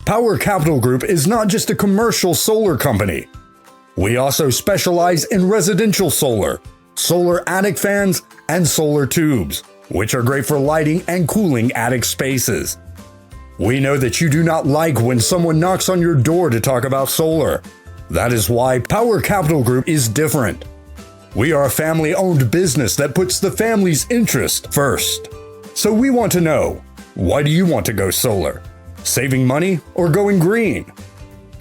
Power Capital Group is not just a commercial solar company. We also specialize in residential solar, solar attic fans, and solar tubes, which are great for lighting and cooling attic spaces. We know that you do not like when someone knocks on your door to talk about solar. That is why Power Capital Group is different. We are a family-owned business that puts the family's interest first. So we want to know, why do you want to go solar? Saving money or going green?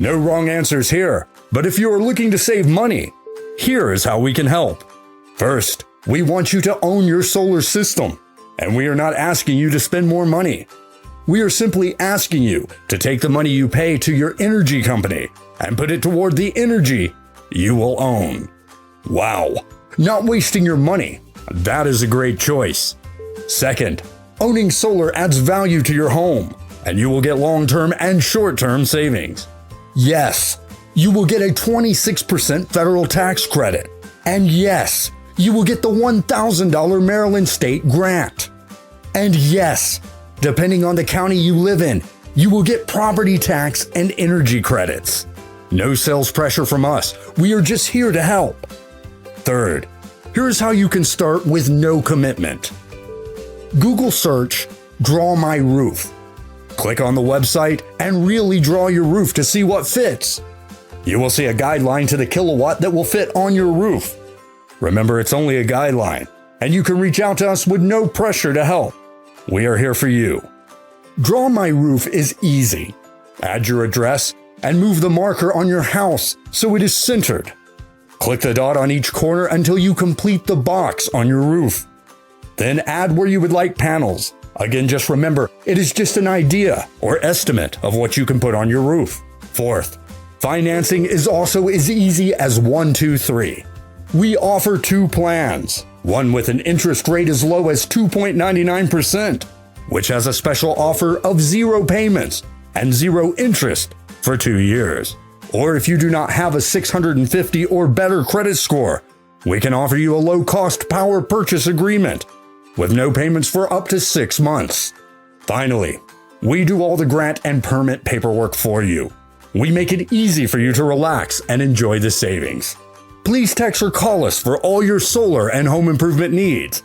No wrong answers here, but if you are looking to save money, here is how we can help. First, we want you to own your solar system, and we are not asking you to spend more money. We are simply asking you to take the money you pay to your energy company and put it toward the energy you will own. Wow, not wasting your money. That is a great choice. Second, owning solar adds value to your home, and you will get long-term and short-term savings. Yes, you will get a 26% federal tax credit. And yes, you will get the $1,000 Maryland State grant. And yes, depending on the county you live in, you will get property tax and energy credits. No sales pressure from us. We are just here to help. Third, here's how you can start with no commitment. Google search, "Draw My Roof." Click on the website and really draw your roof to see what fits. You will see a guideline to the kilowatt that will fit on your roof. Remember, it's only a guideline, and you can reach out to us with no pressure to help. We are here for you. Draw My Roof is easy. Add your address and move the marker on your house so it is centered. Click the dot on each corner until you complete the box on your roof. Then add where you would like panels. Again, just remember, it is just an idea or estimate of what you can put on your roof. Fourth, financing is also as easy as 1, 2, 3. We offer 2 plans, one with an interest rate as low as 2.99%, which has a special offer of 0 payments and 0 interest for 2 years. Or if you do not have a 650 or better credit score, we can offer you a low-cost power purchase agreement with no payments for up to 6 months. Finally, we do all the grant and permit paperwork for you. We make it easy for you to relax and enjoy the savings. Please text or call us for all your solar and home improvement needs